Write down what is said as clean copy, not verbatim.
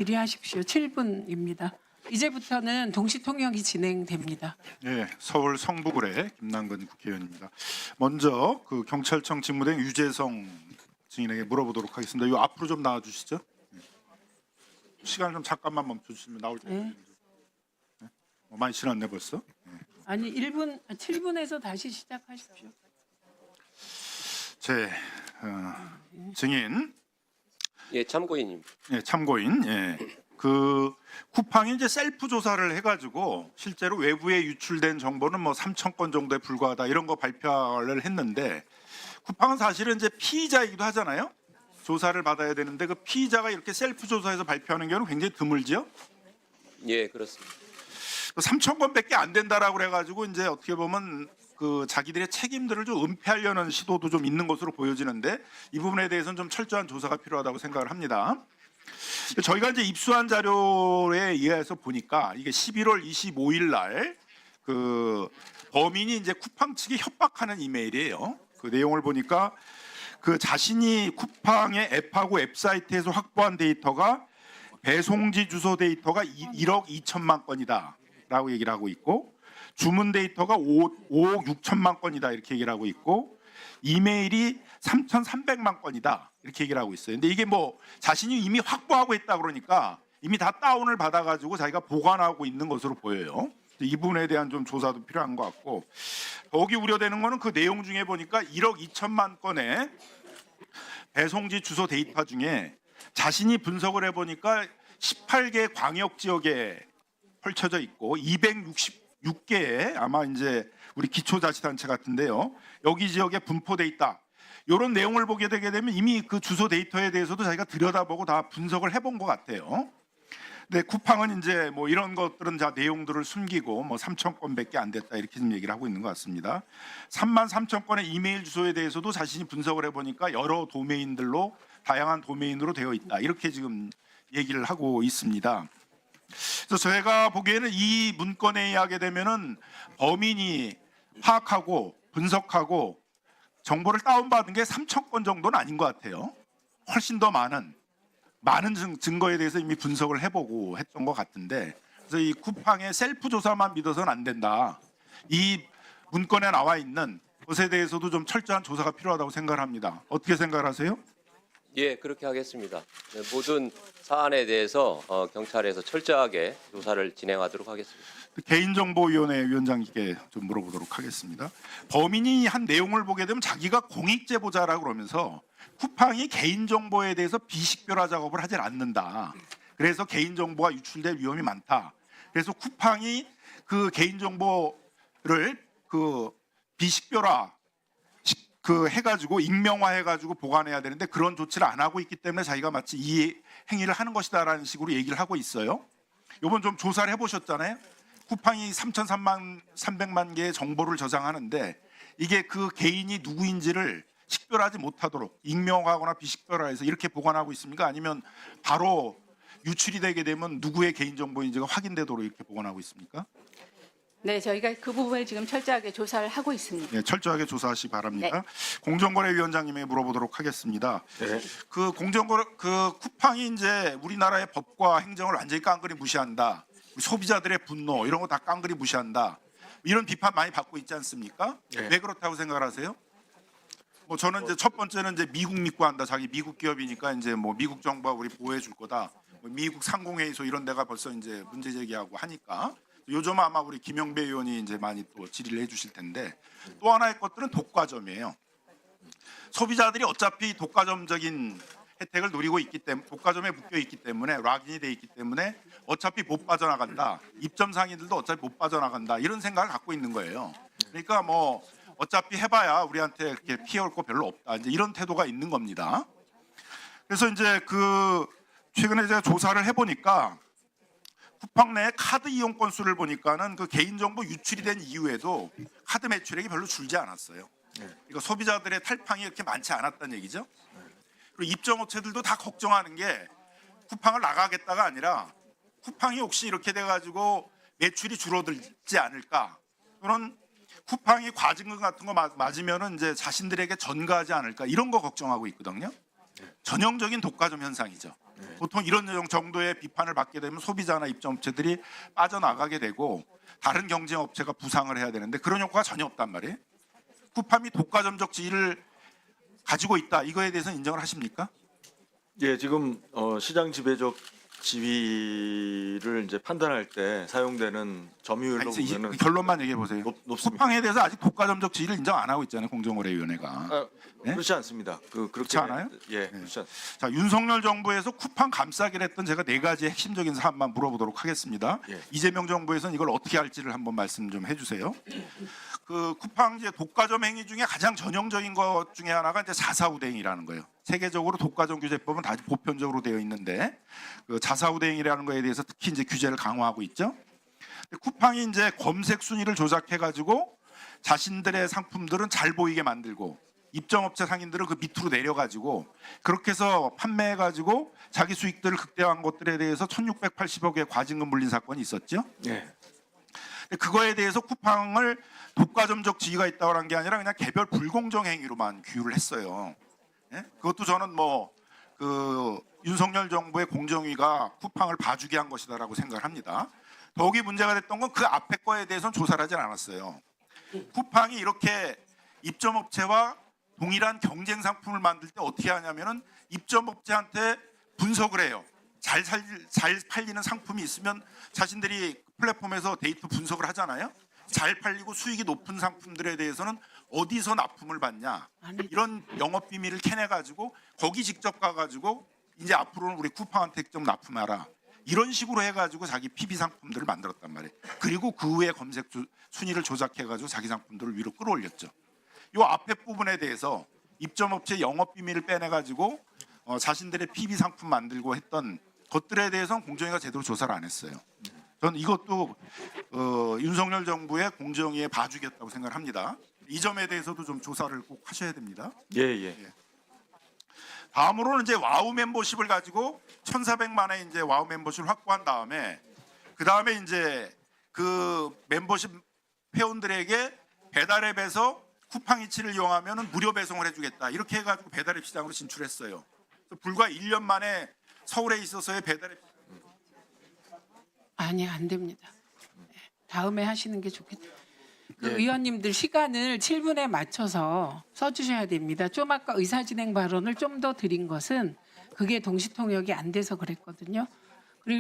질의하십시오. 7분입니다. 이제부터는 동시통역이 진행됩니다. 네, 서울 성북을의 김남근 국회의원입니다. 먼저 그 경찰청 직무대행 유재성 증인에게 물어보도록 하겠습니다. 이 앞으로 좀 나와주시죠. 시간 좀 잠깐만 멈춰주시면 나올 텐데. 네. 많이 지났네 벌써. 네. 아니 7분에서 다시 시작하십시오. 제 증인, 예, 참고인입니다. 예, 참고인, 예. 그 쿠팡이 이제 셀프 조사를 해가지고 실제로 외부에 유출된 정보는 뭐 3천 건 정도에 불과하다 이런 거 발표를 했는데 쿠팡은 사실은 이제 피의자이기도 하잖아요. 조사를 받아야 되는데 그 피의자가 이렇게 셀프 조사해서 발표하는 경우는 굉장히 드물지요. 예, 그렇습니다. 3천 건밖에 안 된다라고 그래가지고 이제 어떻게 보면 그 자기들의 책임들을 좀 은폐하려는 시도도 좀 있는 것으로 보여지는데 이 부분에 대해서는 좀 철저한 조사가 필요하다고 생각을 합니다. 저희가 이제 입수한 자료에 의해서 보니까 이게 11월 25일 날 그 범인이 이제 쿠팡 측에 협박하는 이메일이에요. 그 내용을 보니까 그 자신이 쿠팡의 앱하고 웹사이트에서 확보한 데이터가 배송지 주소 데이터가 1억 2천만 건이다라고 얘기를 하고 있고 주문 데이터가 5억 6천만 건이다 이렇게 얘기를 하고 있고 이메일이 3,300만 건이다 이렇게 얘기를 하고 있어요. 근데 이게 뭐 자신이 이미 확보하고 있다 그러니까 이미 다 다운을 받아가지고 자기가 보관하고 있는 것으로 보여요. 이 부분에 대한 좀 조사도 필요한 것 같고 더욱이 우려되는 거는 그 내용 중에 보니까 1억 2천만 건의 배송지 주소 데이터 중에 자신이 분석을 해보니까 18개 광역 지역에 펼쳐져 있고 266개의 아마 이제 우리 기초자치단체 같은데요. 여기 지역에 분포돼 있다. 이런 내용을 보게 되게 되면 이미 그 주소 데이터에 대해서도 자기가 들여다보고 다 분석을 해본 것 같아요. 근데 쿠팡은 이제 뭐 이런 것들은 다 내용들을 숨기고 뭐 3천 건밖에 안 됐다 이렇게 좀 얘기를 하고 있는 것 같습니다. 3만 3천 건의 이메일 주소에 대해서도 자신이 분석을 해보니까 여러 도메인들로 다양한 도메인으로 되어 있다 이렇게 지금 얘기를 하고 있습니다. 그래서 저희가 보기에는 이 문건에 의하게 되면은 범인이 파악하고 분석하고 정보를 다운받은 게 3천 건 정도는 아닌 것 같아요. 훨씬 더 많은 증거에 대해서 이미 분석을 해보고 했던 것 같은데 그래서 이 쿠팡의 셀프 조사만 믿어서는 안 된다. 이 문건에 나와 있는 것에 대해서도 좀 철저한 조사가 필요하다고 생각을 합니다. 어떻게 생각하세요? 예, 그렇게 하겠습니다. 네, 모든 사안에 대해서 경찰에서 철저하게 조사를 진행하도록 하겠습니다. 개인정보위원회 위원장님께 좀 물어보도록 하겠습니다. 범인이 한 내용을 보게 되면 자기가 공익제보자라고 그러면서 쿠팡이 개인정보에 대해서 비식별화 작업을 하질 않는다. 그래서 개인정보가 유출될 위험이 많다. 그래서 쿠팡이 그 개인정보를 그 비식별화 해가지고 익명화해가지고 보관해야 되는데 그런 조치를 안 하고 있기 때문에 자기가 마치 이 행위를 하는 것이다라는 식으로 얘기를 하고 있어요. 이번 좀 조사를 해보셨잖아요. 쿠팡이 3,300만 개의 정보를 저장하는데 이게 그 개인이 누구인지를 식별하지 못하도록 익명화하거나 비식별화해서 이렇게 보관하고 있습니까? 아니면 바로 유출이 되게 되면 누구의 개인정보인지가 확인되도록 이렇게 보관하고 있습니까? 네, 저희가 그 부분을 지금 철저하게 조사를 하고 있습니다. 네, 철저하게 조사하시기 바랍니다. 네. 공정거래위원장님에게 물어보도록 하겠습니다. 네. 그 쿠팡이 이제 우리나라의 법과 행정을 완전히 깡그리 무시한다. 소비자들의 분노 이런 거 다 깡그리 무시한다. 이런 비판 많이 받고 있지 않습니까? 네. 왜 그렇다고 생각을 하세요? 뭐 저는 이제 첫 번째는 이제 미국 믿고 한다. 자기 미국 기업이니까 이제 뭐 미국 정부가 우리 보호해 줄 거다. 뭐 미국 상공회의소 이런 데가 벌써 이제 문제 제기하고 하니까. 요즘 아마 우리 김영배 의원이 이제 많이 또 질의를 해주실 텐데 또 하나의 것들은 독과점이에요. 소비자들이 어차피 독과점적인 혜택을 누리고 있기 때문에 독과점에 묶여 있기 때문에 락인이 돼 있기 때문에 어차피 못 빠져나간다. 입점 상인들도 어차피 못 빠져나간다. 이런 생각을 갖고 있는 거예요. 그러니까 뭐 어차피 해봐야 우리한테 그렇게 피해올 거 별로 없다. 이제 이런 태도가 있는 겁니다. 그래서 이제 그 최근에 제가 조사를 해보니까. 쿠팡 내 카드 이용 건수를 보니까는 그 개인정보 유출이 된 이후에도 카드 매출액이 별로 줄지 않았어요. 그러니까 소비자들의 탈팡이 이렇게 많지 않았다는 얘기죠. 그리고 입점업체들도 다 걱정하는 게 쿠팡을 나가겠다가 아니라 쿠팡이 혹시 이렇게 돼가지고 매출이 줄어들지 않을까. 또는 쿠팡이 과징금 같은 거 맞으면은 이제 자신들에게 전가하지 않을까 이런 거 걱정하고 있거든요. 전형적인 독과점 현상이죠. 보통 이런 정도의 비판을 받게 되면 소비자나 입점업체들이 빠져나가게 되고 다른 경쟁업체가 부상을 해야 되는데 그런 효과가 전혀 없단 말이에요. 쿠팡이 독과점적 지위를 가지고 있다. 이거에 대해서 인정을 하십니까? 예, 지금 시장 지배적 지위를 이제 판단할 때 사용되는 점유율로 아니, 보면은 결론만 얘기해 보세요. 높습니다. 쿠팡에 대해서 아직 독과점적 지위를 인정 안 하고 있잖아요. 공정거래위원회가. 아, 네? 그렇지 않습니다. 그렇게 그렇지 않아요? 예, 그렇지 않습니다. 자, 윤석열 정부에서 쿠팡 감싸기를 했던 제가 네 가지 핵심적인 사안만 물어보도록 하겠습니다. 예. 이재명 정부에서는 이걸 어떻게 할지를 한번 말씀 좀 해주세요. 그 쿠팡 이제 독과점 행위 중에 가장 전형적인 것 중에 하나가 이제 자사우대행이라는 거예요. 세계적으로 독과점 규제법은 다 보편적으로 되어 있는데 그 자사우대행이라는 거에 대해서 특히 이제 규제를 강화하고 있죠. 쿠팡이 이제 검색 순위를 조작해 가지고 자신들의 상품들은 잘 보이게 만들고 입점업체 상인들은 그 밑으로 내려가지고 그렇게 해서 판매해가지고 자기 수익들을 극대화한 것들에 대해서 1,680억의 과징금 물린 사건이 있었죠. 예. 그거에 대해서 쿠팡을 독과점적 지위가 있다고 한 게 아니라 그냥 개별 불공정 행위로만 규율을 했어요. 예? 그것도 저는 뭐 그 윤석열 정부의 공정위가 쿠팡을 봐주게 한 것이다라고 생각을 합니다. 더욱이 문제가 됐던 건 그 앞에 거에 대해서는 조사를 하진 않았어요. 쿠팡이 이렇게 입점업체와 동일한 경쟁 상품을 만들 때 어떻게 하냐면은 입점업체한테 분석을 해요. 잘 팔리는 상품이 있으면 자신들이 플랫폼에서 데이터 분석을 하잖아요. 잘 팔리고 수익이 높은 상품들에 대해서는 어디서 납품을 받냐 이런 영업 비밀을 캐내가지고 거기 직접 가가지고 이제 앞으로는 우리 쿠팡한테 좀 납품하라 이런 식으로 해가지고 자기 PB 상품들을 만들었단 말이에요. 그리고 그 후에 검색 순위를 조작해가지고 자기 상품들을 위로 끌어올렸죠. 이 앞에 부분에 대해서 입점업체 영업 비밀을 빼내가지고 자신들의 PB 상품 만들고 했던 것들에 대해서는 공정위가 제대로 조사를 안 했어요. 저는 이것도 윤석열 정부의 공정위에 봐주겠다고 생각을 합니다. 이 점에 대해서도 좀 조사를 꼭 하셔야 됩니다. 예, 예. 다음으로는 이제 와우 멤버십을 가지고 1,400만의 이제 와우 멤버십을 확보한 다음에 그 다음에 이제 그 멤버십 회원들에게 배달앱에서 쿠팡 이츠를 이용하면 무료 배송을 해주겠다 이렇게 해가지고 배달앱 시장으로 진출했어요. 불과 1년 만에 서울에 있어서의 배달앱 아니 안 됩니다. 다음에 하시는 게 좋겠다. 그 예. 의원님들 시간을 7분에 맞춰서 써주셔야 됩니다. 좀 아까 의사진행 발언을 좀 더 드린 것은 그게 동시통역이 안 돼서 그랬거든요.